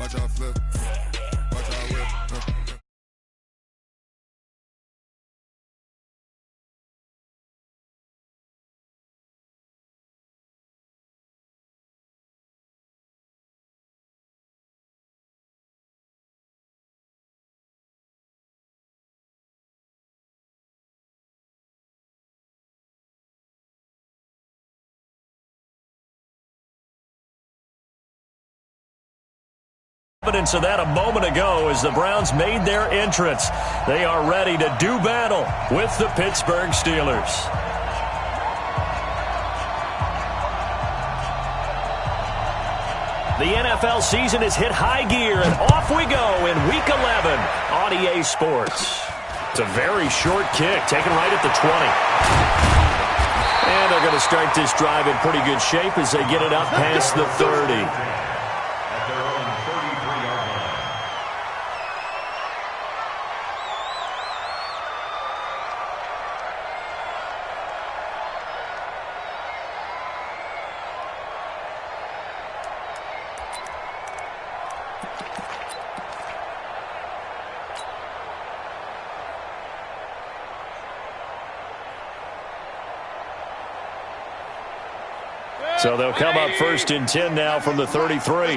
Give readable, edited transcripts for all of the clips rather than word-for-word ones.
Watch out flip. Watch out whip. Evidence of that a moment ago as the Browns made their entrance. They are ready to do battle with the Pittsburgh Steelers. The NFL season has hit high gear, and off we go in Week 11 on EA Sports. It's a very short kick, taken right at the 20. And they're going to start this drive in pretty good shape as they get it up past the 30. So they'll come up first and 10 now from the 33.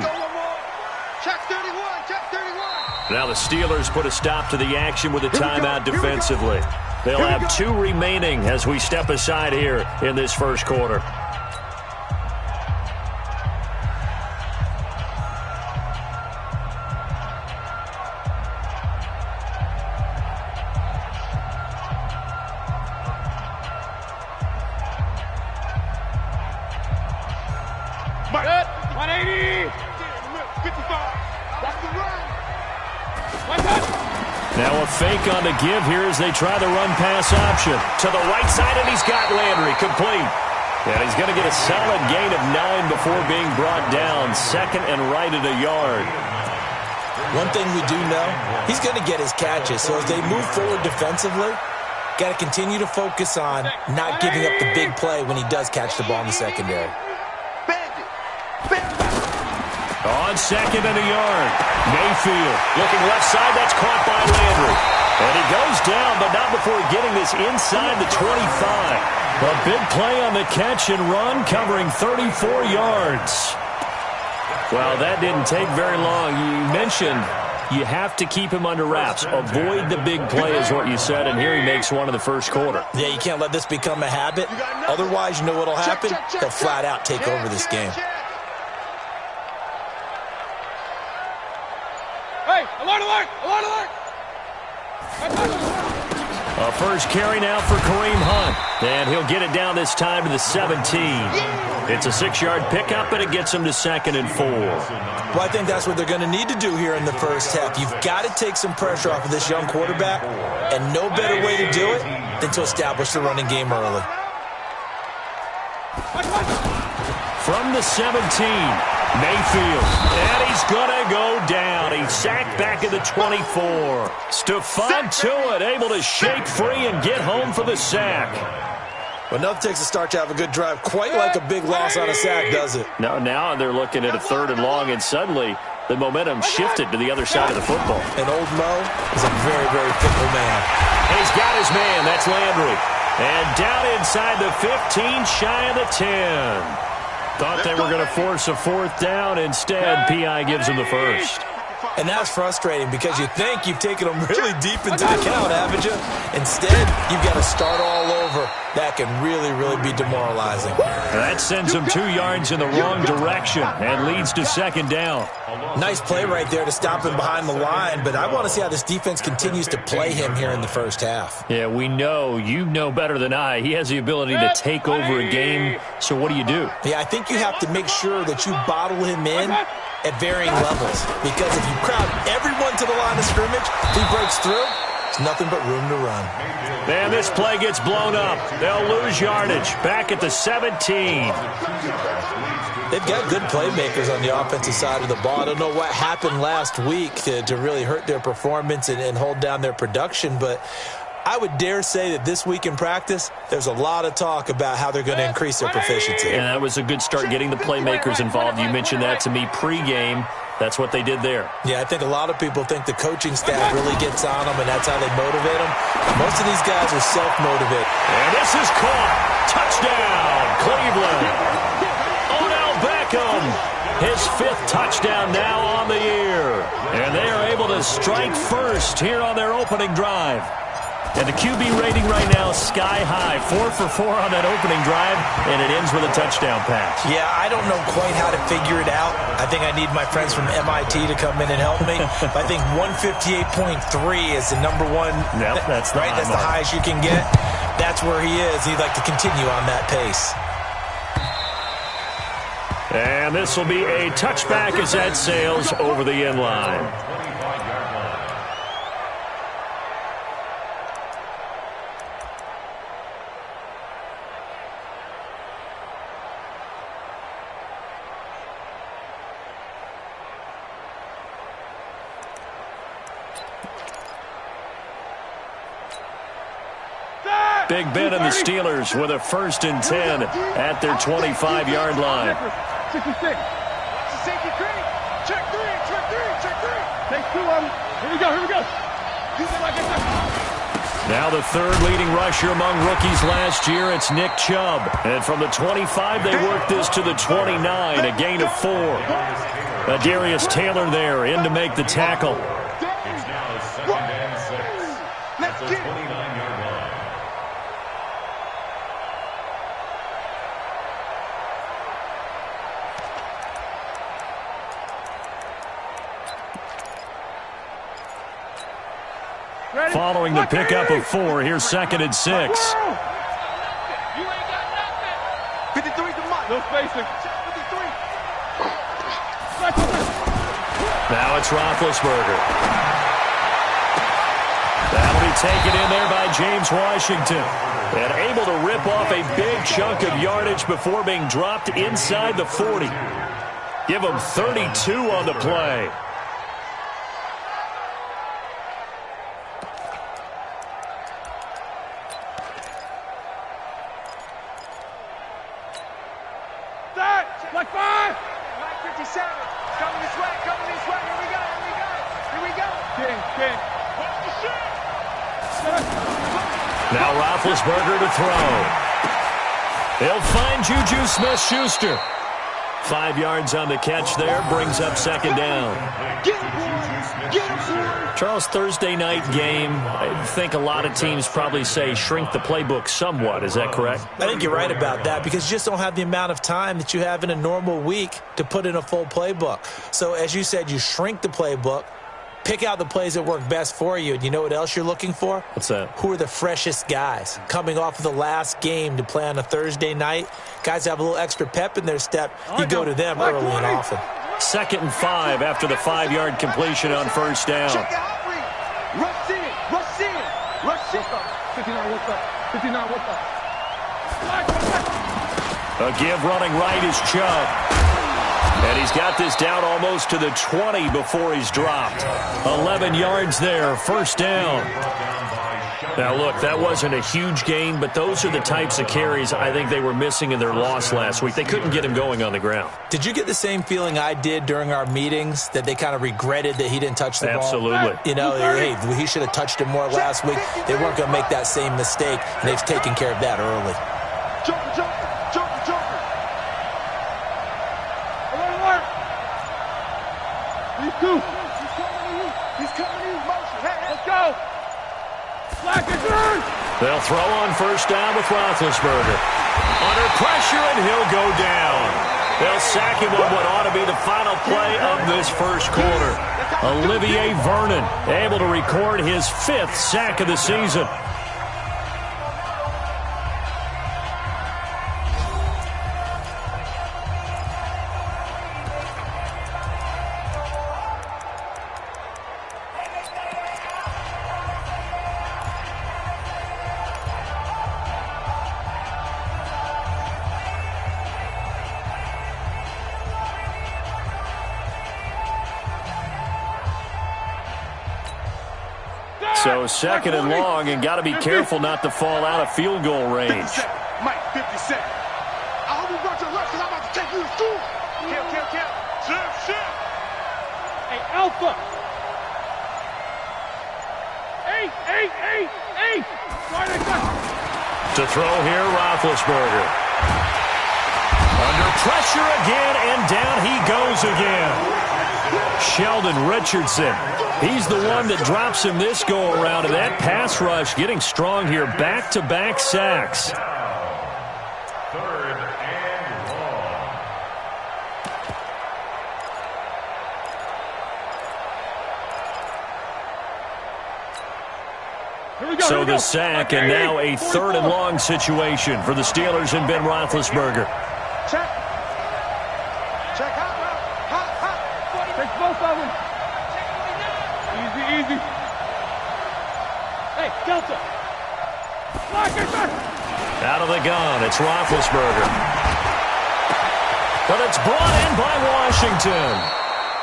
Now the Steelers put a stop to the action with a timeout defensively. They'll have 2 remaining as we step aside here in this first quarter. Now a fake on the give here as they try the run-pass option. To the right side, and he's got Landry complete. And he's going to get a solid gain of 9 before being brought down. Second and right at a yard. One thing we do know, he's going to get his catches. So as they move forward defensively, got to continue to focus on not giving up the big play when he does catch the ball in the secondary. On second and a yard, Mayfield looking left side. That's caught by Landry. And he goes down, but not before getting this inside the 25. A big play on the catch and run, covering 34 yards. Well, that didn't take very long. You mentioned you have to keep him under wraps. Avoid the big play is what you said, and here he makes one in the first quarter. Yeah, you can't let this become a habit. Otherwise, you know what will happen? They'll flat out take over this game. Hey, alert, alert, alert, alert! A first carry now for Kareem Hunt, and he'll get it down this time to the 17. It's a 6-yard pickup, and it gets him to 2nd and 4. Well, I think that's what they're going to need to do here in the first half. You've got to take some pressure off of this young quarterback, and no better way to do it than to establish the running game early. From the 17, Mayfield, and he's going to go down. He's sacked back at the 24. Stephon Tuitt able to shake free and get home for the sack. Well, enough takes a start to have a good drive. Quite like a big loss on a sack, does it? No, now they're looking at a 3rd and long, and suddenly the momentum shifted to the other side of the football. And old Mo is a very, very fickle man. And he's got his man. That's Landry. And down inside the 15, shy of the 10. Thought they were going to force a 4th down. Instead, P.I. gives them the first. And that's frustrating because you think you've taken them really deep into the count, haven't you? Instead, you've got to start all over. That can really, really be demoralizing. That sends them 2 yards in the wrong direction and leads to 2nd down. Nice play right there to stop him behind the line, but I want to see how this defense continues to play him here in the first half. Yeah, we know. You know better than I. He has the ability to take over a game, so what do you do? Yeah, I think you have to make sure that you bottle him in at varying levels, because if you crowd everyone to the line of scrimmage, if he breaks through, it's nothing but room to run. And this play gets blown up. They'll lose yardage. Back at the 17. They've got good playmakers on the offensive side of the ball. I don't know what happened last week to really hurt their performance and hold down their production, but I would dare say that this week in practice, there's a lot of talk about how they're going to increase their proficiency. And that was a good start getting the playmakers involved. You mentioned that to me pregame. That's what they did there. Yeah, I think a lot of people think the coaching staff really gets on them, and that's how they motivate them. Most of these guys are self-motivated. And this is caught. Touchdown, Cleveland. Odell Beckham, his 5th touchdown now on the year. And they are able to strike first here on their opening drive. And the QB rating right now, sky high. 4 for 4 on that opening drive, and it ends with a touchdown pass. Yeah, I don't know quite how to figure it out. I think I need my friends from MIT to come in and help me. But I think 158.3 is the number one. Yep, that's the right. That's the highest you can get. That's where he is. He'd like to continue on that pace. And this will be a touchback as that sails over the end line. Big Ben and the Steelers with a 1st and 10 at their 25-yard line. 66. Safety cream. Check 3. Take 2 of them. Here we go. Use it like it's Now the 3rd leading rusher among rookies last year, it's Nick Chubb. And from the 25, they worked this to the 29, a gain of 4. Darius Taylor there in to make the tackle. Let's get it. Following the pickup of 4, here's 2nd and 6. You ain't got nothing. 53's the mark. No spacing. 53. Now it's Roethlisberger. That'll be taken in there by James Washington. And able to rip off a big chunk of yardage before being dropped inside the 40. Give him 32 on the play. Like 5. 57. Coming this way. Here we go. 10. Now Roethlisberger to throw. He'll find Juju Smith-Schuster. 5 yards on the catch there, brings up 2nd down. Get him. Charles, Thursday night game, I think a lot of teams probably say shrink the playbook somewhat. Is that correct? I think you're right about that because you just don't have the amount of time that you have in a normal week to put in a full playbook. So as you said, you shrink the playbook, pick out the plays that work best for you. And you know what else you're looking for? What's that? Who are the freshest guys coming off of the last game to play on a Thursday night? Guys have a little extra pep in their step. You go to them early and often. 2nd and 5 after the 5-yard completion on 1st down. Check the outrage. Rush in. 59, what's up? A give running right is Chubb. And he's got this down almost to the 20 before he's dropped. 11 yards there, 1st down. Now, look, that wasn't a huge gain, but those are the types of carries I think they were missing in their loss last week. They couldn't get him going on the ground. Did you get the same feeling I did during our meetings, that they kind of regretted that he didn't touch the ball? Absolutely. You know, hey, he should have touched it more last week. They weren't going to make that same mistake, and they've taken care of that early. Joker. Alert. These 2. He's coming in motion. Hey, let's go. They'll throw on 1st down with Roethlisberger. Under pressure, and he'll go down. They'll sack him on what ought to be the final play of this 1st quarter. Olivier Vernon able to record his 5th sack of the season. So 2nd and long, and got to be careful not to fall out of field goal range. Mike, 50 seconds. I hope you brought your lunch because I'm about to take you to school. Kill. Shift. Hey, Alpha. Eight. To throw here, Roethlisberger. Under pressure again, and down he goes again. Sheldon Richardson. He's the one that drops him this go-around, and that pass rush getting strong here. Back-to-back sacks. So the sack, and now a 3rd and long situation for the Steelers and Ben Roethlisberger. Check. Hot. Take both of them. Easy. Hey, Delta. Lock it back. Out of the gun, it's Roethlisberger. But it's brought in by Washington.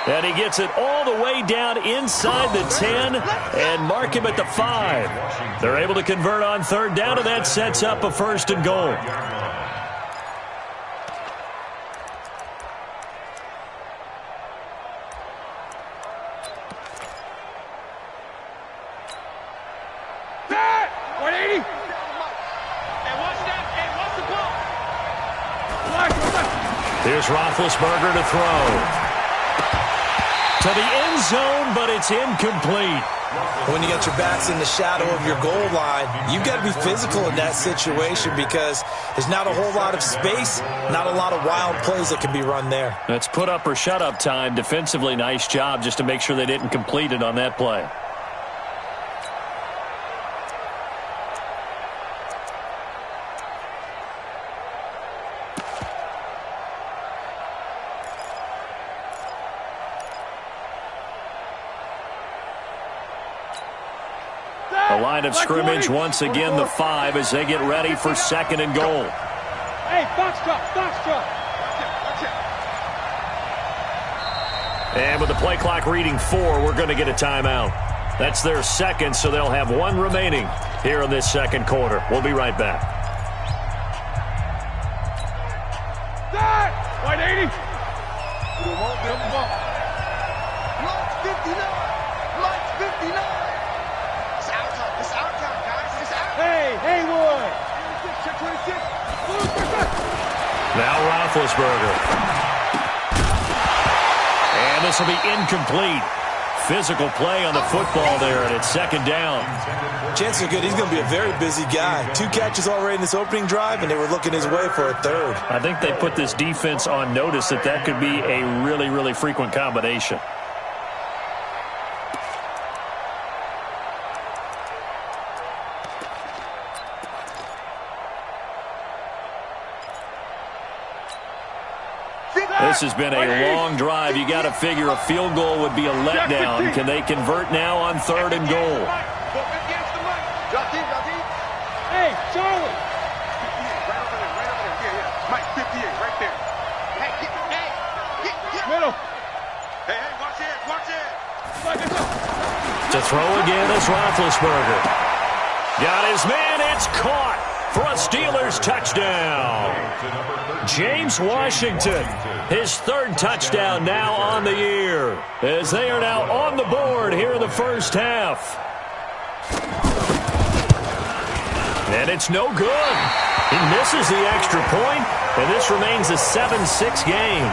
And he gets it all the way down inside the 10 and mark him at the 5. They're able to convert on 3rd down, and that sets up a 1st and goal. Here's Roethlisberger to throw. To the end zone, but it's incomplete. When you got your backs in the shadow of your goal line, you've got to be physical in that situation because there's not a whole lot of space, not a lot of wild plays that can be run there. That's put up or shut up time. Defensively, nice job just to make sure they didn't complete it on that play. The line of scrimmage once again the 5 as they get ready for 2nd and goal. Hey, Foxtrot. And with the play clock reading 4, we're going to get a timeout. That's their 2nd, so they'll have 1 remaining here in this 2nd quarter. We'll be right back. White 80. Lights 59. Lights 59. It's our time, guys. It's our time. Hey, Haywood. 26. Now Roethlisberger. And this will be incomplete. Physical play on the football there, and it's 2nd down. Chances are good he's going to be a very busy guy. 2 catches already in this opening drive, and they were looking his way for a 3rd. I think they put this defense on notice that could be a really, really frequent combination. This has been a long drive. You got to figure a field goal would be a letdown. Can they convert now on 3rd and goal? Hey, Charlie. 58, right over there. Yeah. Mike, 58, right there. Hey, get. Middle. Hey, watch it. To throw again is Roethlisberger. Got his man. It's caught for a Steelers touchdown. James Washington, his 3rd touchdown now on the year, as they are now on the board here in the 1st half. And it's no good. He misses the extra point, and this remains a 7-6 game.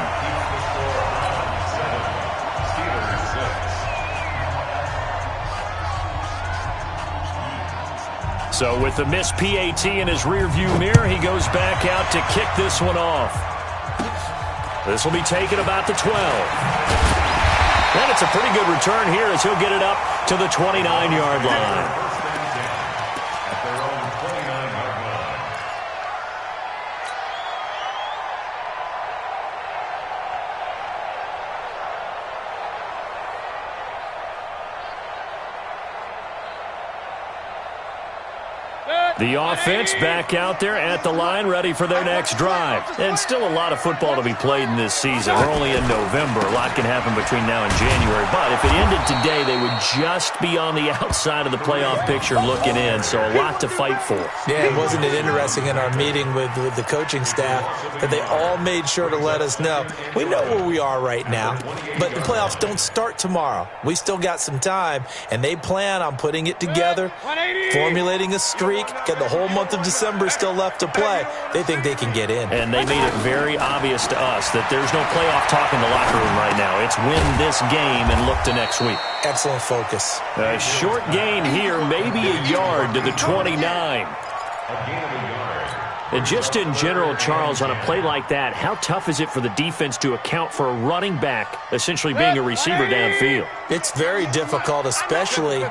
So with the missed PAT in his rearview mirror, he goes back out to kick this one off. This will be taken about the 12. And it's a pretty good return here as he'll get it up to the 29-yard line. Good. The offense back out there at the line, ready for their next drive. And still a lot of football to be played in this season. We're only in November. A lot can happen between now and January. But if it ended today, they would just be on the outside of the playoff picture looking in. So a lot to fight for. Yeah, wasn't it interesting in our meeting with the coaching staff that they all made sure to let us know, we know where we are right now, but the playoffs don't start tomorrow. We still got some time, and they plan on putting it together, formulating a streak, got the whole month of December still left to play. They think they can get in. And they made it very obvious to us that there's no playoff talk in the locker room right now. It's win this game and look to next week. Excellent focus. A short gain here, maybe a yard to the 29. And just in general, Charles, on a play like that, how tough is it for the defense to account for a running back essentially being a receiver downfield? It's very difficult, especially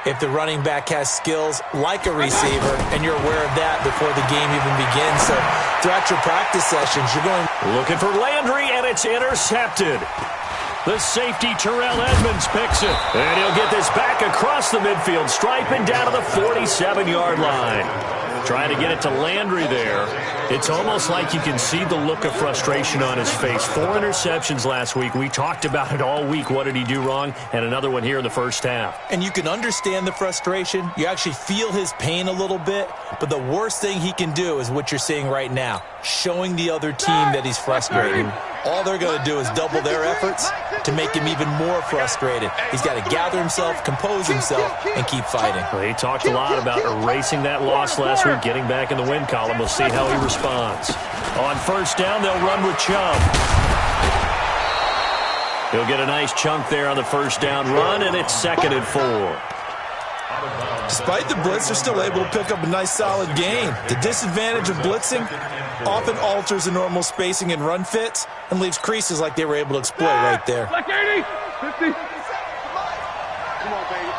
if the running back has skills like a receiver, and you're aware of that before the game even begins. So throughout your practice sessions, you're going... Looking for Landry, and it's intercepted. The safety, Terrell Edmonds, picks it. And he'll get this back across the midfield stripe and down to the 47-yard line. Trying to get it to Landry there. It's almost like you can see the look of frustration on his face. 4 interceptions last week. We talked about it all week. What did he do wrong? And another one here in the first half. And you can understand the frustration. You actually feel his pain a little bit. But the worst thing he can do is what you're seeing right now, showing the other team that he's frustrated. All they're going to do is double their efforts to make him even more frustrated. He's got to gather himself, compose himself, and keep fighting. Well, he talked a lot about erasing that loss last week, getting back in the win column. We'll see how he responds. On first down, they'll run with Chubb. He'll get a nice chunk there on the first down run, and it's 2nd and 4. Despite the blitz, they're still able to pick up a nice solid gain. The disadvantage of blitzing often alters the normal spacing and run fits and leaves creases like they were able to exploit right there. Black 80, 50. Come on, baby.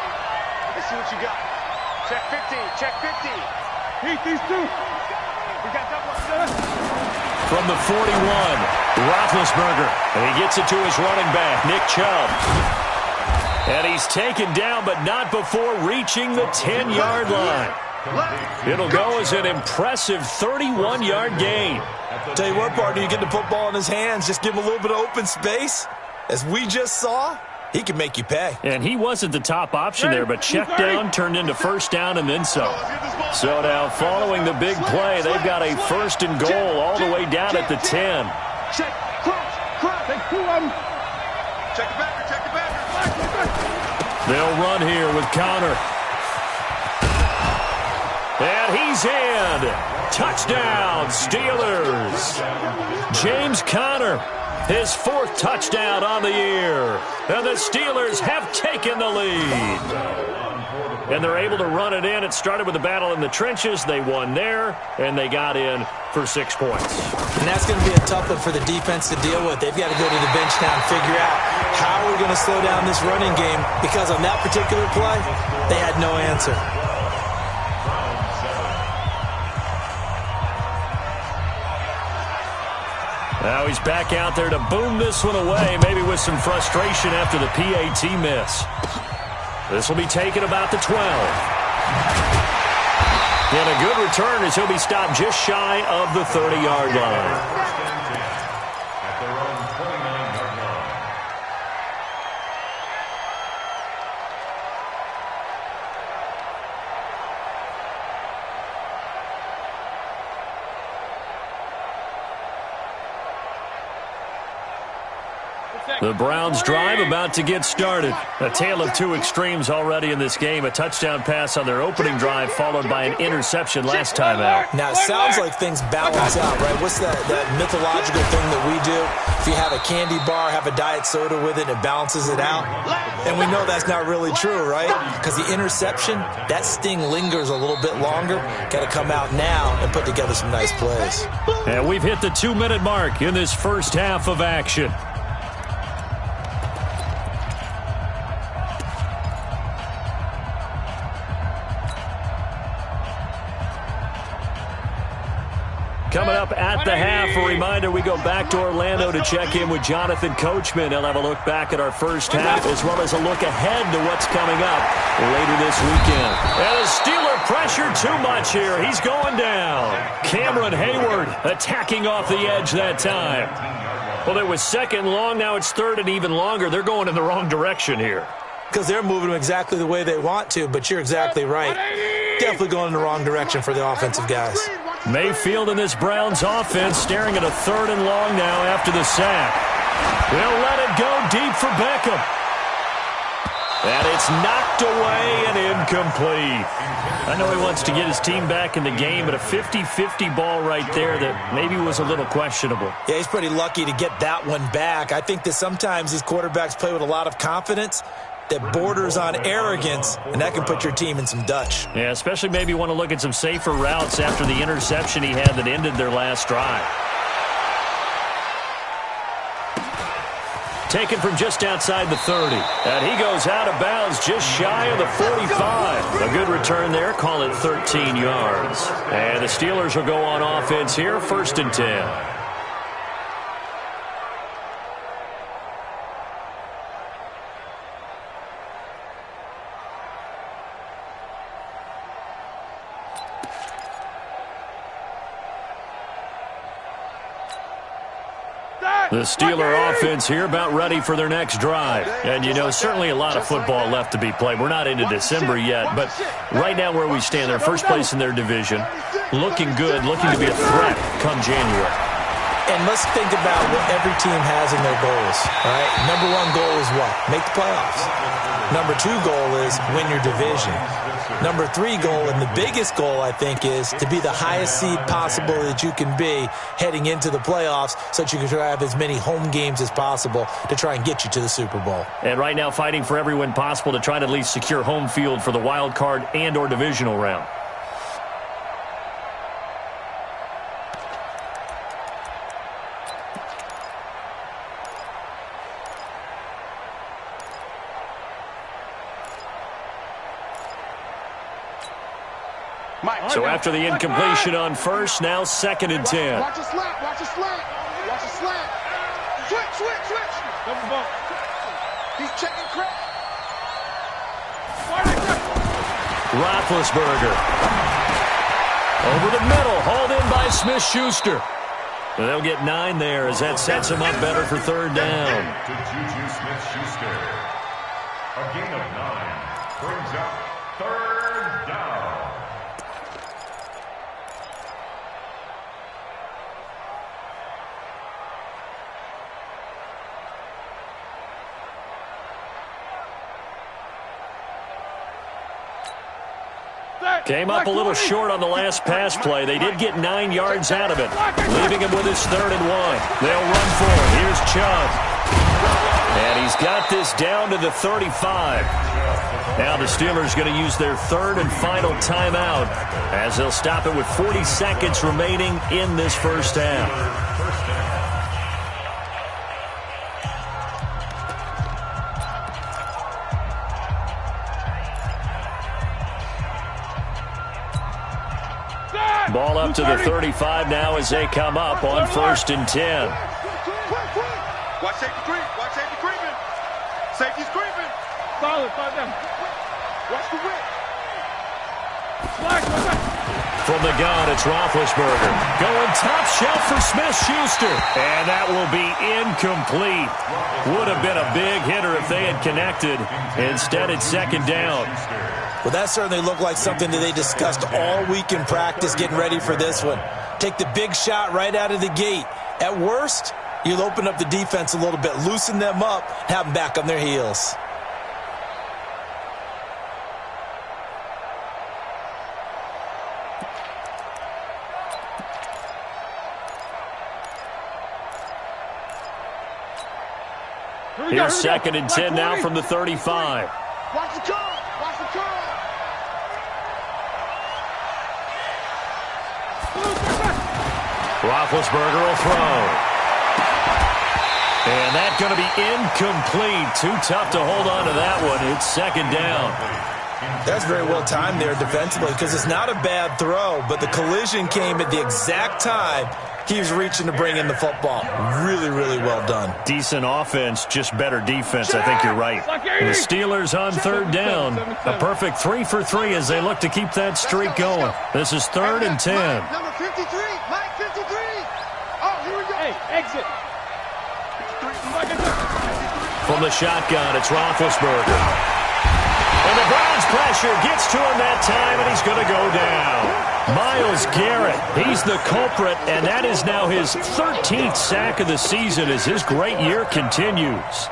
Let's see what you got. Check 15, check 15. Heat these two. We got that one. From the 41, Roethlisberger, and he gets it to his running back, Nick Chubb. And he's taken down, but not before reaching the 10-yard line. It'll go as an impressive 31-yard gain. Tell you what, partner, you get the football in his hands, just give him a little bit of open space. As we just saw, he can make you pay. And he wasn't the top option there, but check down turned into first down and then some. So now following the big play, they've got a 1st and goal all the way down at the 10. Check, cross. Take 2 of them. Check the backer, check the backer. They'll run here with Connor. And he's in. Touchdown, Steelers. James Conner, his 4th touchdown on the year. And the Steelers have taken the lead. And they're able to run it in. It started with a battle in the trenches. They won there, and they got in for 6 points. And that's going to be a tough one for the defense to deal with. They've got to go to the bench now and figure out how we're going to slow down this running game, because on that particular play, they had no answer. Now he's back out there to boom this one away, maybe with some frustration after the PAT miss. This will be taken about the 12. And a good return as he'll be stopped just shy of the 30-yard line. The Browns drive about to get started. A tale of 2 extremes already in this game. A touchdown pass on their opening drive followed by an interception last time out. Now, it sounds like things balance out, right? What's that mythological thing that we do? If you have a candy bar, have a diet soda with it, it balances it out. And we know that's not really true, right? Because the interception, that sting lingers a little bit longer. Got to come out now and put together some nice plays. And we've hit the 2-minute mark in this first half of action. Coming up at the half, a reminder, we go back to Orlando to check in with Jonathan Coachman. He'll have a look back at our first half as well as a look ahead to what's coming up later this weekend. And the Steeler pressure too much here. He's going down. Cameron Hayward attacking off the edge that time. Well, it was second long. Now it's third and even longer. They're going in the wrong direction here. Because they're moving them exactly the way they want to, but you're exactly right. Definitely going in the wrong direction for the offensive guys. Mayfield in this Browns offense staring at a third and long now after the sack. They'll let it go deep for Beckham. And it's knocked away and incomplete. I know he wants to get his team back in the game, but a 50-50 ball right there that maybe was a little questionable. Yeah, he's pretty lucky to get that one back. I think that sometimes these quarterbacks play with a lot of confidence that borders on arrogance, and that can put your team in some Dutch. Yeah, especially maybe want to look at some safer routes after the interception he had that ended their last drive. Taken from just outside the 30. And he goes out of bounds just shy of the 45. A good return there. Call it 13 yards. And the Steelers will go on offense here, 1st and 10. The Steeler offense here about ready for their next drive. And, you know, certainly a lot of football left to be played. We're not into December yet, but right now where we stand, they're first place in their division. Looking good, looking to be a threat come January. And let's think about what every team has in their goals, all right? Number one goal is what? Make the playoffs. Number two goal is win your division. Number three goal, and the biggest goal, I think, is to be the highest seed possible that you can be heading into the playoffs so that you can have as many home games as possible to try and get you to the Super Bowl. And right now fighting for every win possible to try to at least secure home field for the wild card and or divisional round. So after the incompletion on first, now 2nd and 10. Watch a slant, watch a slant, watch a slant. Switch. Double bump. He's checking crack. Roethlisberger. Over the middle, hauled in by Smith-Schuster. They'll get 9 there as that sets him up better for 3rd down. To Juju Smith-Schuster. A gain of 9 brings up 3rd down. Came up a little short on the last pass play. They did get 9 yards out of it, leaving him with his 3rd and 1. They'll run for it. Here's Chubb. And he's got this down to the 35. Now the Steelers going to use their 3rd and final timeout as they'll stop it with 40 seconds remaining in this first half. Ball up to the 35 now as they come up on 1st and 10. Watch safety creep. Watch safety creeping. Safety's creeping. Solid. 5 down. Watch the whip. From the gun, it's Roethlisberger. Going top shelf for Smith-Schuster. And that will be incomplete. Would have been a big hitter if they had connected. Instead, it's 2nd down. Well, that certainly looked like something that they discussed all week in practice getting ready for this one. Take the big shot right out of the gate. At worst, you'll open up the defense a little bit, loosen them up, have them back on their heels. Here's 2nd and 10 now from the 35. Watch the curl. Watch the curl. Roethlisberger will throw. And that's going to be incomplete. Too tough to hold on to that one. It's 2nd down. That's very well timed there defensively because it's not a bad throw, but the collision came at the exact time he was reaching to bring in the football. Really, really well done. Decent offense, just better defense. I think you're right. The Steelers on third down. A perfect 3 for 3 as they look to keep that streak going. This is 3rd and 10. Number 53, Mike 53. Oh, here we go. Hey, exit. From the shotgun, it's Roethlisberger. And the Browns pressure gets to him that time, and he's going to go down. Myles Garrett, he's the culprit, and that is now his 13th sack of the season as his great year continues.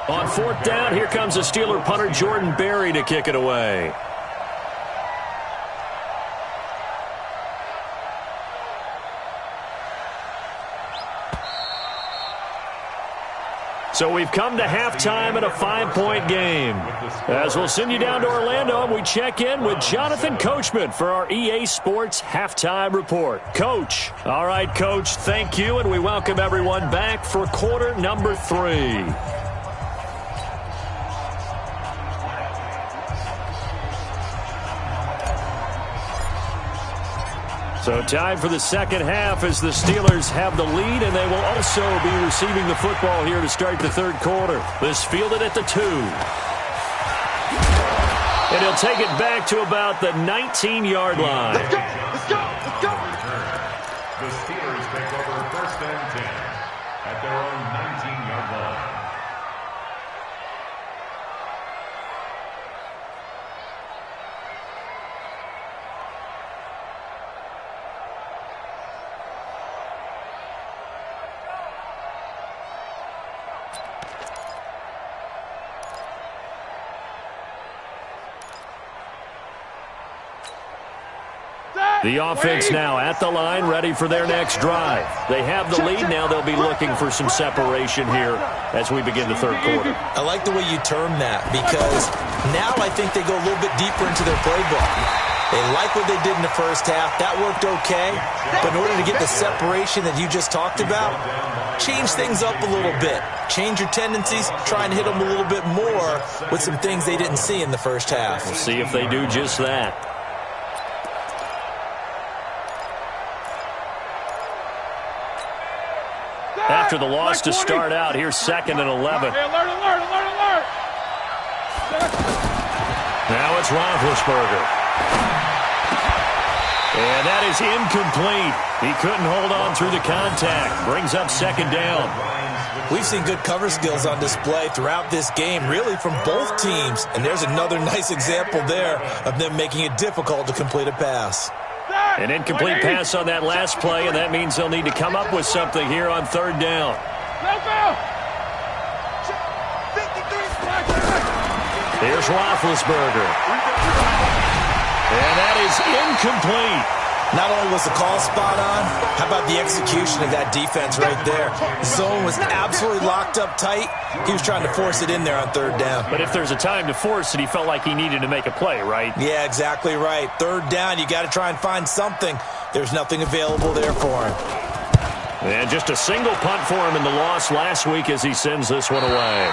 On 4th down, here comes the Steeler punter Jordan Berry to kick it away. So we've come to halftime in a 5-point game. As we'll send you down to Orlando, and we check in with Jonathan Coachman for our EA Sports Halftime Report. Coach. All right, Coach, thank you, and we welcome everyone back for quarter number 3. So time for the second half as the Steelers have the lead, and they will also be receiving the football here to start the third quarter. This fielded at the 2. And he'll take it back to about the 19-yard line. Let's go, let's go, let's go. The Steelers take over 1st and 10 at their own 19-yard line. The offense now at the line, ready for their next drive. They have the lead. Now they'll be looking for some separation here as we begin the third quarter. I like the way you term that because now I think they go a little bit deeper into their playbook. They like what they did in the first half. That worked okay. But in order to get the separation that you just talked about, change things up a little bit. Change your tendencies. Try and hit them a little bit more with some things they didn't see in the first half. We'll see if they do just that. After the loss to start out, here's 2nd and 11. Hey, alert, alert, alert, alert. Now it's Roethlisberger. And that is incomplete. He couldn't hold on through the contact. Brings up 2nd down. We've seen good cover skills on display throughout this game, really from both teams. And there's another nice example there of them making it difficult to complete a pass. An incomplete pass on that last play, and that means they'll need to come up with something here on 3rd down. Here's Roethlisberger. And that is incomplete. Not only was the call spot on, how about the execution of that defense right there? Zone was absolutely locked up tight. He was trying to force it in there on 3rd down. But if there's a time to force it, he felt like he needed to make a play, right? Yeah, exactly right. 3rd down, you got to try and find something. There's nothing available there for him. And just a single punt for him in the loss last week as he sends this one away.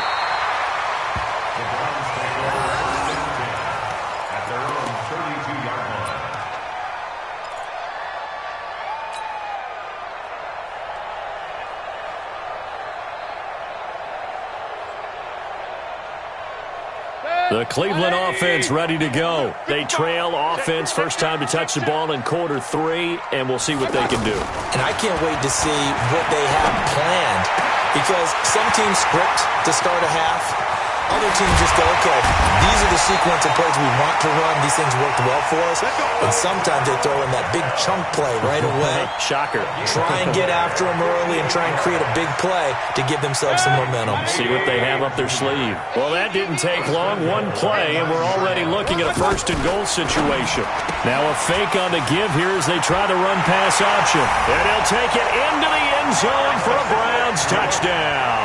The Cleveland offense ready to go. They trail offense, first time to touch the ball in quarter 3, and we'll see what they can do. And I can't wait to see what they have planned because some teams script to start a half. Other teams just go, okay, these are the sequence of plays we want to run. These things worked well for us. And sometimes they throw in that big chunk play right away. Shocker. Try and get after them early and try and create a big play to give themselves some momentum. See what they have up their sleeve. Well, that didn't take long. One play, and we're already looking at a 1st and goal situation. Now a fake on the give here as they try the run-pass option. And he'll take it into the end zone for a Browns touchdown.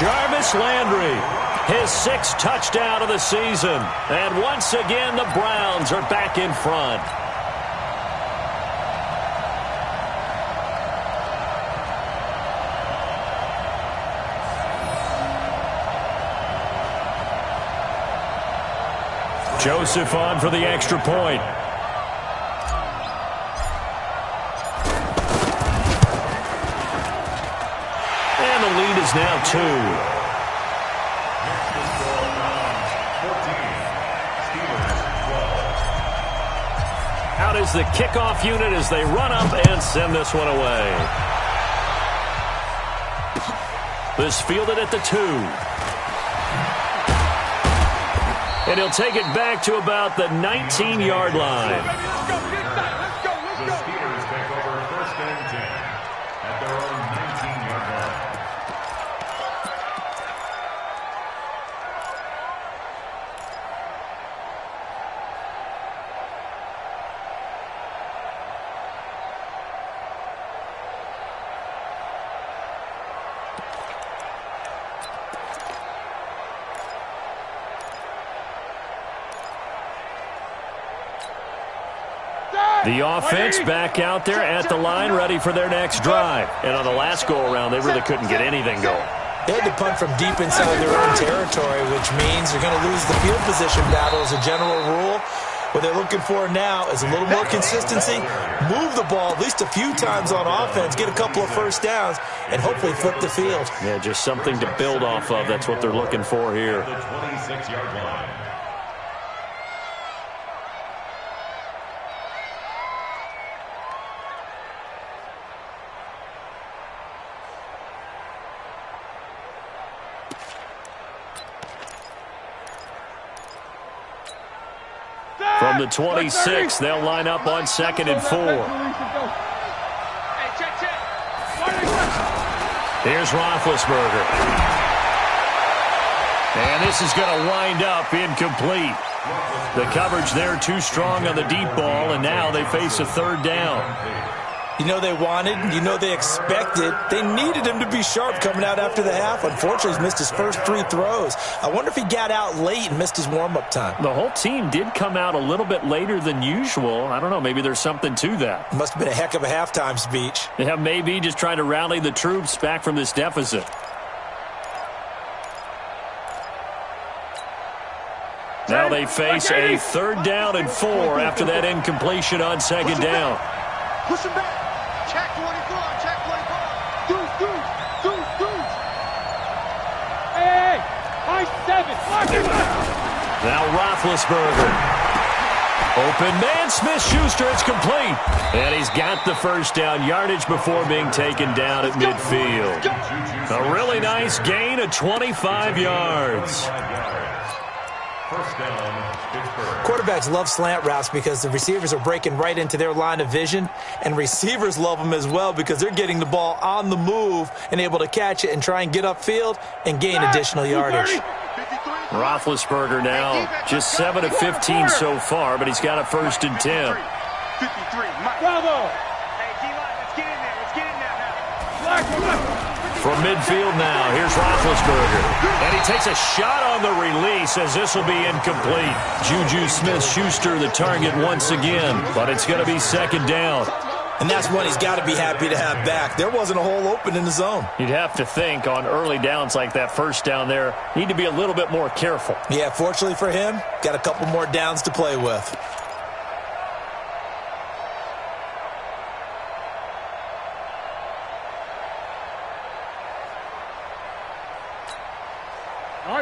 Jarvis Landry, his 6th touchdown of the season. And once again, the Browns are back in front. Joseph on for the extra point. And the lead is now 2. Out is the kickoff unit as they run up and send this one away. This fielded at the 2. And he'll take it back to about the 19-yard line. The Steelers take over 1st and 10 at their own 19-yard line. The offense back out there at the line, ready for their next drive. And on the last go-around, they really couldn't get anything going. They had to punt from deep inside their own territory, which means they're going to lose the field position battle as a general rule. What they're looking for now is a little more consistency, move the ball at least a few times on offense, get a couple of first downs, and hopefully flip the field. Yeah, just something to build off of. That's what they're looking for here. The 26-yard line. From the 26, they'll line up on 2nd and 4. Here's Roethlisberger. And this is going to wind up incomplete. The coverage there too strong on the deep ball, and now they face a 3rd down. You know they wanted, you know they expected. They needed him to be sharp coming out after the half. Unfortunately, he's missed his first 3 throws. I wonder if he got out late and missed his warm-up time. The whole team did come out a little bit later than usual. I don't know, maybe there's something to that. Must have been a heck of a halftime speech. Yeah, maybe just trying to rally the troops back from this deficit. Now they face a 3rd down and 4 after that incompletion on 2nd down. Push him back. Check 24. Check 24. Deuce. Hey, high 7. Now Roethlisberger. Open man, Smith-Schuster. It's complete. And he's got the first down yardage before being taken down at midfield. A really nice gain of 25 yards. First down, Pittsburgh. Quarterbacks love slant routes because the receivers are breaking right into their line of vision, and receivers love them as well because they're getting the ball on the move and able to catch it and try and get upfield and gain additional yardage. Roethlisberger now just 7 of 15 so far, but he's got a 1st and 10. 53, Mike. Bravo. Hey, D-line, let's get in there. Let's get in there now. From midfield now, here's Roethlisberger. And he takes a shot on the release as this will be incomplete. Juju Smith-Schuster the target once again, but it's going to be 2nd down. And that's one he's got to be happy to have back. There wasn't a hole open in the zone. You'd have to think on early downs like that first down there, need to be a little bit more careful. Yeah, fortunately for him, got a couple more downs to play with.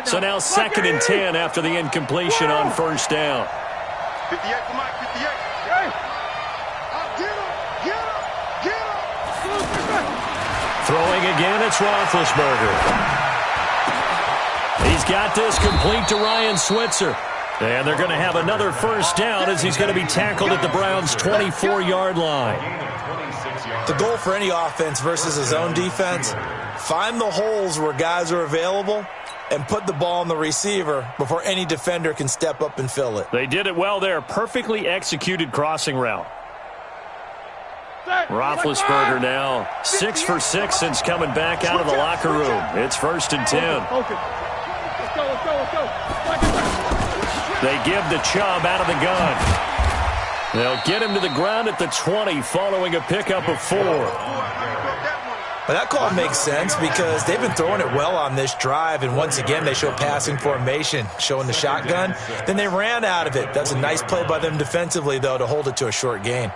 So now 2nd and 10 after the incompletion on 1st down. 58 for Mike, 58. Hey. Get him. Throwing again, it's Roethlisberger. He's got this complete to Ryan Switzer. And they're going to have another first down as he's going to be tackled at the Browns' 24-yard line. The goal for any offense versus his own defense, find the holes where guys are available and put the ball on the receiver before any defender can step up and fill it. They did it well there. Perfectly executed crossing route. Roethlisberger now 6 for 6 since coming back out of the locker room. It's 1st and 10. Let's go. They give the Chubb out of the gun. They'll get him to the ground at the 20 following a pickup of 4. But that call makes sense because they've been throwing it well on this drive, and once again they show passing formation, showing the shotgun. Then they ran out of it. That's a nice play by them defensively, though, to hold it to a short gain.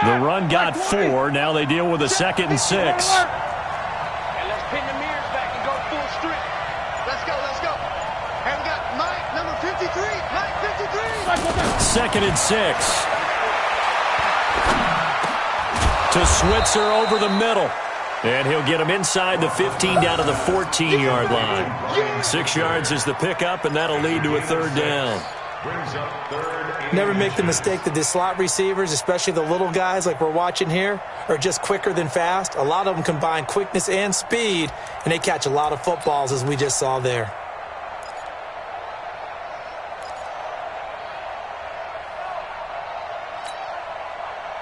The run got 4. Now they deal with a 2nd and 6. And let's pin the mirrors back and go full strip. Let's go, let's go. And we got Mike, number 53. Mike, 53. 2nd and 6. To Switzer over the middle. And he'll get him inside the 15 down to the 14-yard line. 6 yards is the pickup, and that'll lead to a 3rd down. Never make the mistake that the slot receivers, especially the little guys like we're watching here, are just quicker than fast. A lot of them combine quickness and speed, and they catch a lot of footballs, as we just saw there.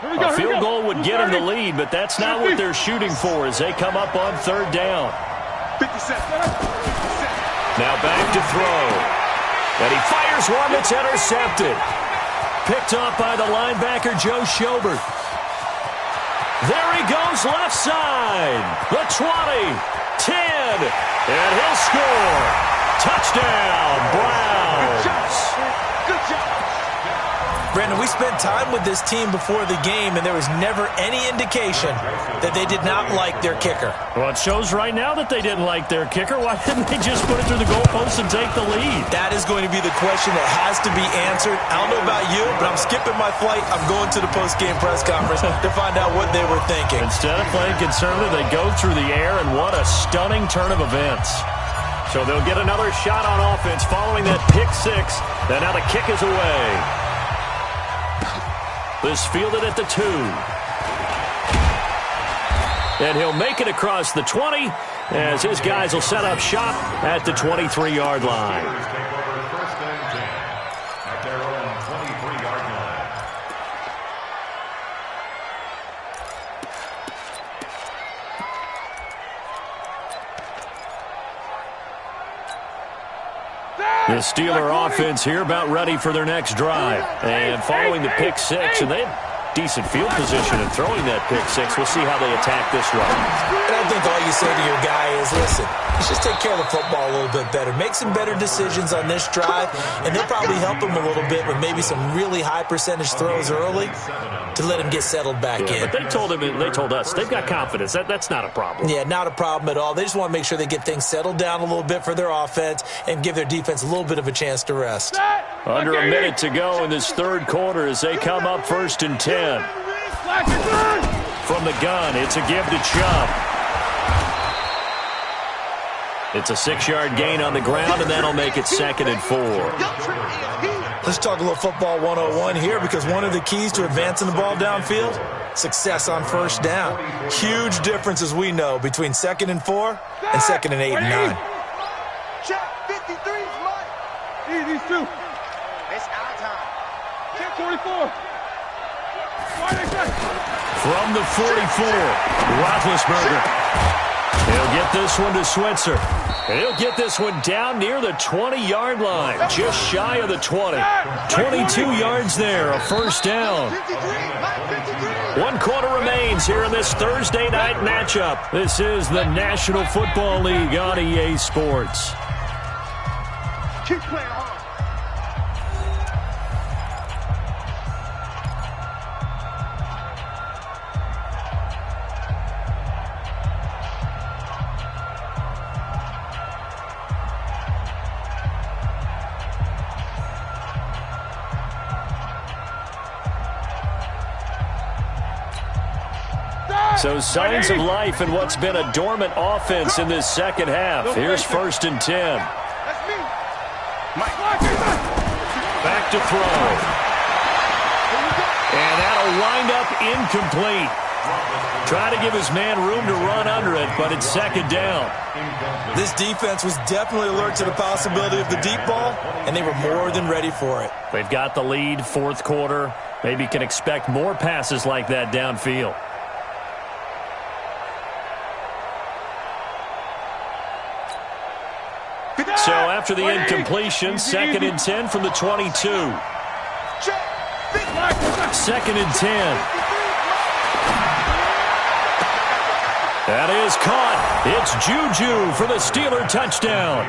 A field goal would get them the lead, but that's not what they're shooting for as they come up on 3rd down. 57. Now back to throw. And he fires one that's intercepted. Picked off by the linebacker, Joe Schobert. There he goes left side. The 20, 10, and he'll score. Touchdown, Browns. Good job. Brandon, we spent time with this team before the game, and there was never any indication that they did not like their kicker. Well, it shows right now that they didn't like their kicker. Why didn't they just put it through the goalpost and take the lead? That is going to be the question that has to be answered. I don't know about you, but I'm skipping my flight. I'm going to the post-game press conference to find out what they were thinking. Instead of playing conservative, they go through the air, and what a stunning turn of events. So they'll get another shot on offense following that pick 6. And now the kick is away. This fielded at the 2. And he'll make it across the 20 as his guys will set up shop at the 23-yard line. First and 10 at their own 23-yard line. The Steeler offense here about ready for their next drive. And following the pick 6, and they have decent field position in throwing that pick 6. We'll see how they attack this one. And I think all you say to your guy is, listen, let's just take care of the football a little bit better. Make some better decisions on this drive, and they'll probably help him a little bit with maybe some really high percentage throws early to let him get settled back in. But they told us they've got confidence. That's not a problem. Yeah, not a problem at all. They just want to make sure they get things settled down a little bit for their offense and give their defense a little bit of a chance to rest. Under a minute to go in this 3rd quarter as they come up 1st and 10. From the gun, it's a give to Chubb. It's a 6-yard gain on the ground, and that'll make it 2nd and 4. Let's talk a little football 101 here, because one of the keys to advancing the ball downfield, success on 1st down. Huge difference, as we know, between 2nd and 4 and 2nd and 8 and 9. Check 53's Mike. These two. It's our time. Check 44. From the 44, Roethlisberger. He'll get this one to Switzer. And he'll get this one down near the 20-yard line, just shy of the 20. 22 yards there, a 1st down. 1 quarter remains here in this Thursday night matchup. This is the National Football League on EA Sports. Keep playing hard. So signs of life in what's been a dormant offense in this 2nd half. Here's 1st and 10. That's me. Back to throw. And that'll wind up incomplete. Try to give his man room to run under it, but it's 2nd down. This defense was definitely alert to the possibility of the deep ball, and they were more than ready for it. They've got the lead, 4th quarter. Maybe can expect more passes like that downfield. So after the incompletion, 2nd and 10 from the 22. 2nd and 10. That is caught. It's Juju for the Steeler touchdown.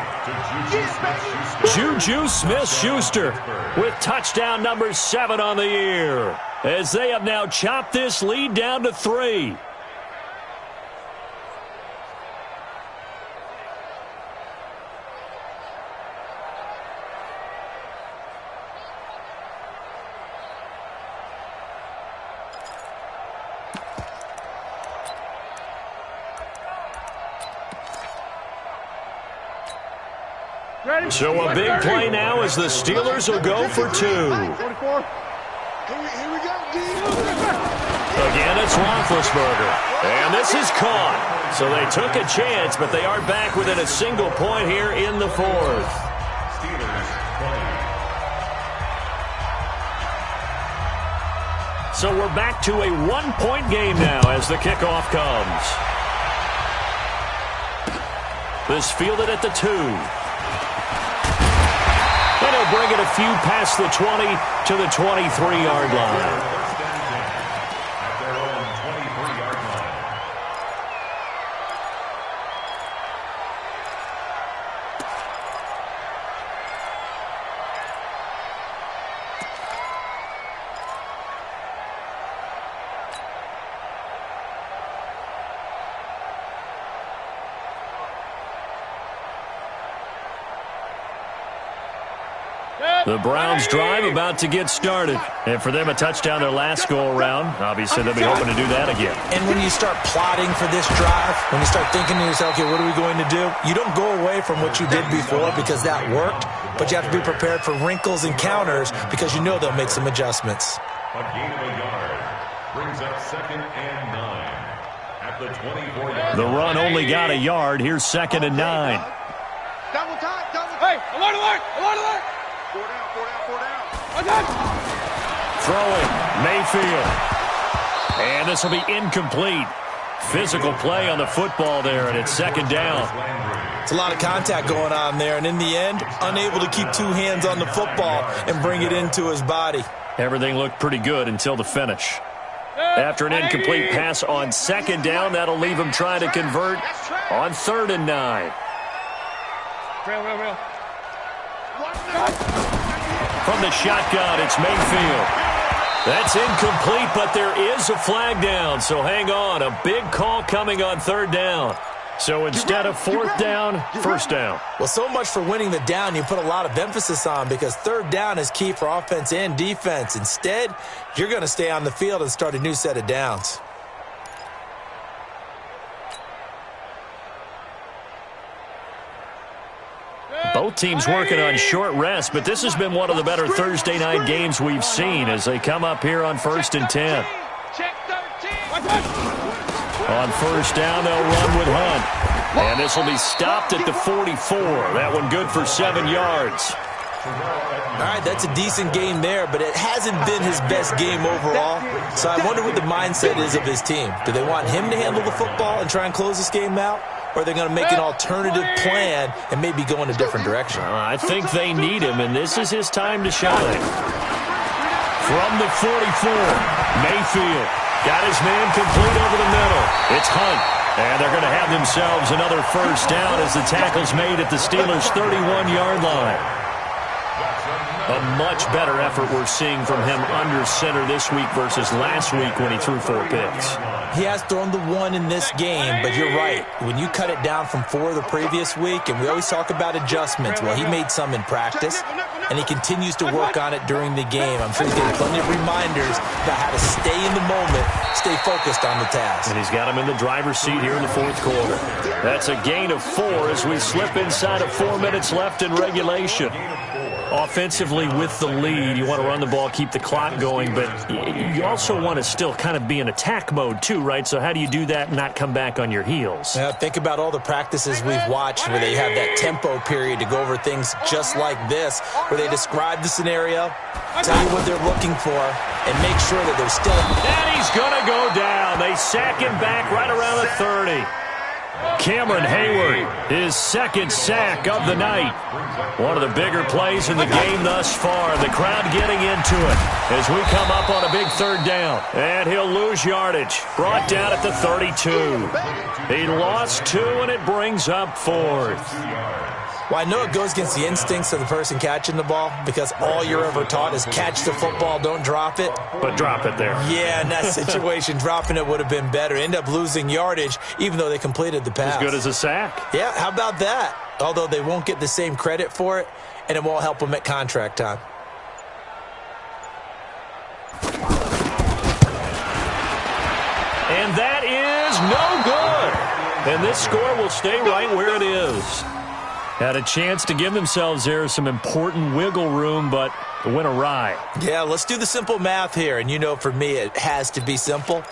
Juju Smith-Schuster with touchdown number 7 on the year, as they have now chopped this lead down to 3. So a big play now as the Steelers will go for 2. Again, it's Roethlisberger. And this is caught. So they took a chance, but they are back within a single point here in the 4th. So we're back to a 1-point game now as the kickoff comes. This fielded at the 2. And he'll bring it a few past the 20 to the 23-yard line. The Browns drive about to get started. And for them, a touchdown their last go-around. Obviously, they'll be hoping to do that again. And when you start plotting for this drive, when you start thinking to yourself, okay, what are we going to do? You don't go away from what you did before because that worked, but you have to be prepared for wrinkles and counters because you know they'll make some adjustments. A gain of a yard brings up 2nd and 9 at the 24-yard line. The run only got a yard. Here's 2nd and 9. Double time, double time. Hey, alert, alert, alert, alert. 4 down, 4 down, 4 down. Throwing, Mayfield. And this will be incomplete. Physical play on the football there, and it's 2nd down. It's a lot of contact going on there, and in the end, unable to keep 2 hands on the football and bring it into his body. Everything looked pretty good until the finish. After an incomplete pass on 2nd down, that'll leave him trying to convert on 3rd and 9. Real. From the shotgun, it's Mayfield. That's incomplete, but there is a flag down, so hang on. A big call coming on 3rd down. So instead of 4th down, 1st down. Well, so much for winning the down you put a lot of emphasis on because 3rd down is key for offense and defense. Instead, you're going to stay on the field and start a new set of downs. Both teams working on short rest, but this has been one of the better Thursday night games we've seen as they come up here on 1st and 10. On 1st down, they'll run with Hunt. And this will be stopped at the 44. That one good for 7 yards. All right, that's a decent game there, but it hasn't been his best game overall. So I wonder what the mindset is of his team. Do they want him to handle the football and try and close this game out? Or are they going to make an alternative plan and maybe go in a different direction? I think they need him, and this is his time to shine. From the 44, Mayfield got his man complete over the middle. It's Hunt, and they're going to have themselves another 1st down as the tackle's made at the Steelers' 31-yard line. A much better effort we're seeing from him under center this week versus last week when he threw 4 picks. He has thrown the 1 in this game, but you're right. When you cut it down from 4 the previous week, and we always talk about adjustments, well, he made some in practice, and he continues to work on it during the game. I'm sure he's getting plenty of reminders about how to stay in the moment, stay focused on the task. And he's got him in the driver's seat here in the 4th quarter. That's a gain of 4 as we slip inside of 4 minutes left in regulation. Offensively with the lead, you want to run the ball, keep the clock going, but you also want to still kind of be in attack mode too, right? So how do you do that and not come back on your heels? Now, think about all the practices we've watched where they have that tempo period to go over things just like this, where they describe the scenario, tell you what they're looking for, and make sure that they're still. And he's going to go down. They sack him back right around the 30. Cameron Hayward, his second sack of the night. One of the bigger plays in the game thus far. The crowd getting into it as we come up on a big third down. And he'll lose yardage. Brought down at the 32. He lost 2, and it brings up 4th. Well, I know it goes against the instincts of the person catching the ball because all you're ever taught is catch the football, don't drop it. But drop it there. Yeah, in that situation, dropping it would have been better. End up losing yardage, even though they completed the pass. As good as a sack. Yeah, how about that? Although they won't get the same credit for it, and it won't help them at contract time. And that is no good. And this score will stay right where it is. Had a chance to give themselves there some important wiggle room, but it went awry. Yeah, let's do the simple math here. And you know, for me, it has to be simple.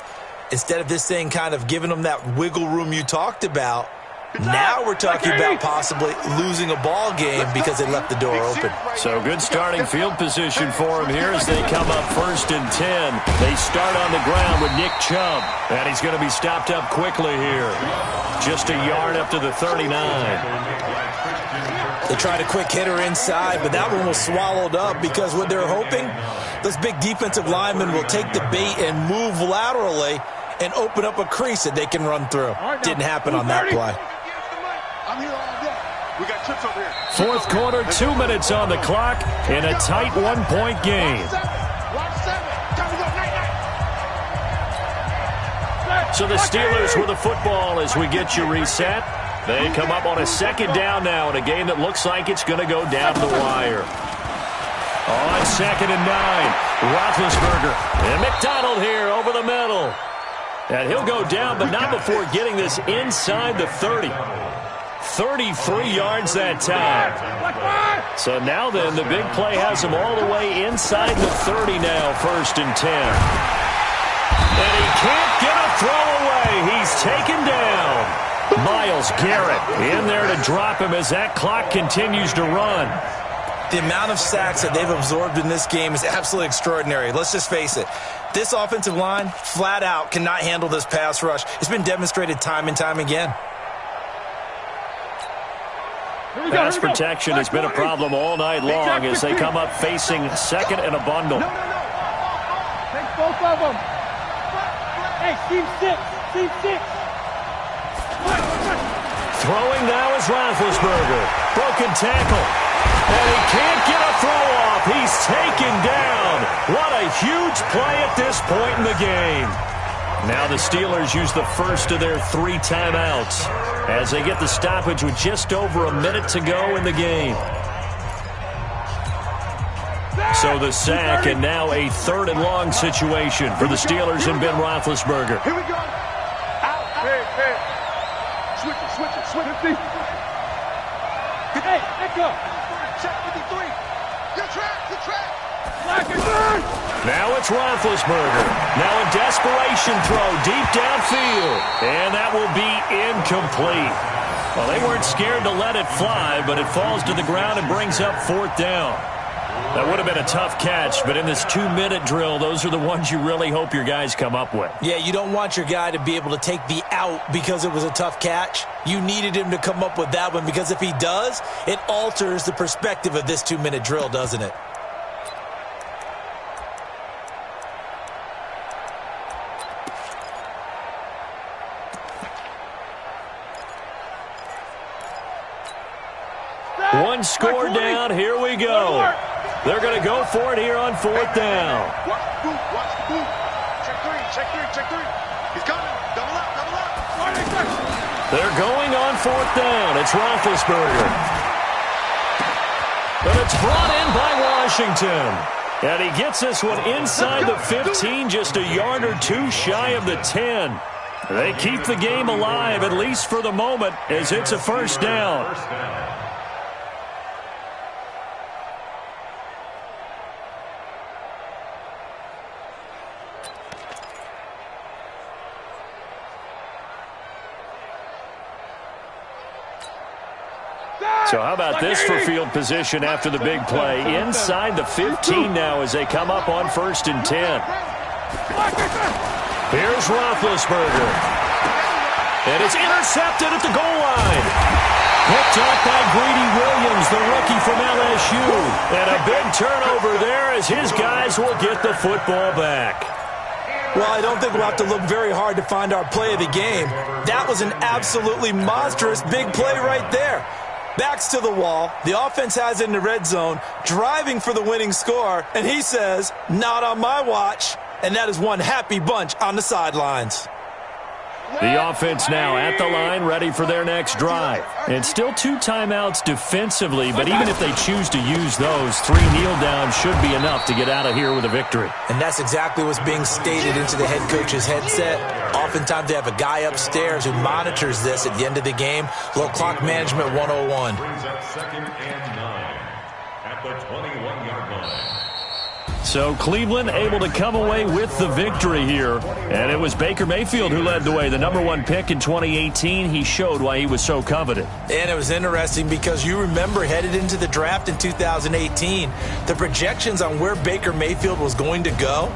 Instead of this thing kind of giving them that wiggle room you talked about, now we're talking about possibly losing a ball game because they left the door open. So good starting field position for them here as they come up 1st and 10. They start on the ground with Nick Chubb. And he's going to be stopped up quickly here. Just a yard up to the 39. They tried a quick hitter inside, but that one was swallowed up because what they're hoping, those big defensive linemen will take the bait and move laterally and open up a crease that they can run through. Didn't happen on that play. I'm here all day. We got trips over here. 4th quarter, 2 minutes on the clock in a tight 1-point game. Watch 7. Time to go. Night. So the Steelers with the football as we get you reset. They come up on a 2nd down now in a game that looks like it's going to go down the wire. On 2nd and 9, Roethlisberger and McDonald here over the middle. And he'll go down, but not before getting this inside the 30. 33 yards that time. So now then, the big play has him all the way inside the 30 now, 1st and 10. And he can't get a throw away. He's taken down. Myles Garrett in there to drop him as that clock continues to run. The amount of sacks that they've absorbed in this game is absolutely extraordinary. Let's just face it. This offensive line, flat out, cannot handle this pass rush. It's been demonstrated time and time again. Pass protection has been a problem all night long as they come up facing 2nd and a bundle. No. Take both of them. Hey, team 6. Team 6. Throwing now is Roethlisberger. Broken tackle. And he can't get a throw off. He's taken down. What a huge play at this point in the game. Now the Steelers use the first of their 3 timeouts as they get the stoppage with just over a minute to go in the game. So the sack and now a 3rd and long situation for the Steelers and Ben Roethlisberger. Here we go. Out. Hey. Switch it. Hey, let's go. Check 53. Your track. Now it's Roethlisberger. Now a desperation throw deep downfield. And that will be incomplete. Well, they weren't scared to let it fly, but it falls to the ground and brings up 4th down. That would have been a tough catch, but in this 2-minute drill, those are the ones you really hope your guys come up with. Yeah, you don't want your guy to be able to take the out because it was a tough catch. You needed him to come up with that one because if he does, it alters the perspective of this 2-minute drill, doesn't it? One score down. Here we go. They're going to go for it here on 4th down. Watch the boot. Check 3. He's coming. Double up. They're going on 4th down. It's Roethlisberger. But it's brought in by Washington. And he gets this one inside the 15, just a yard or 2 shy of the 10. They keep the game alive, at least for the moment, as it's a 1st down. So how about this for field position after the big play? Inside the 15 now as they come up on 1st and 10. Here's Roethlisberger. And it's intercepted at the goal line. Picked up by Greedy Williams, the rookie from LSU. And a big turnover there as his guys will get the football back. Well, I don't think we'll have to look very hard to find our play of the game. That was an absolutely monstrous big play right there. Backs to the wall. The offense has it in the red zone, driving for the winning score. And he says, not on my watch. And that is one happy bunch on the sidelines. The offense now at the line, ready for their next drive. And still 2 timeouts defensively, but even if they choose to use those, 3 kneel downs should be enough to get out of here with a victory. And that's exactly what's being stated into the head coach's headset. Oftentimes they have a guy upstairs who monitors this at the end of the game. Little clock management 101. Brings up 2nd and 9 at the 21-yard line. So Cleveland able to come away with the victory here. And it was Baker Mayfield who led the way. The #1 pick in 2018, he showed why he was so coveted. And it was interesting because you remember headed into the draft in 2018, the projections on where Baker Mayfield was going to go,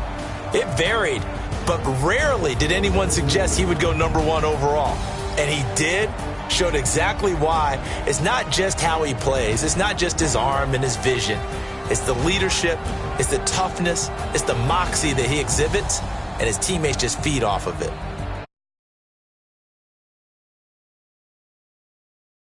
it varied. But rarely did anyone suggest he would go #1 overall. And he did. Showed exactly why. It's not just how he plays. It's not just his arm and his vision. It's the leadership, it's the toughness, it's the moxie that he exhibits, and his teammates just feed off of it.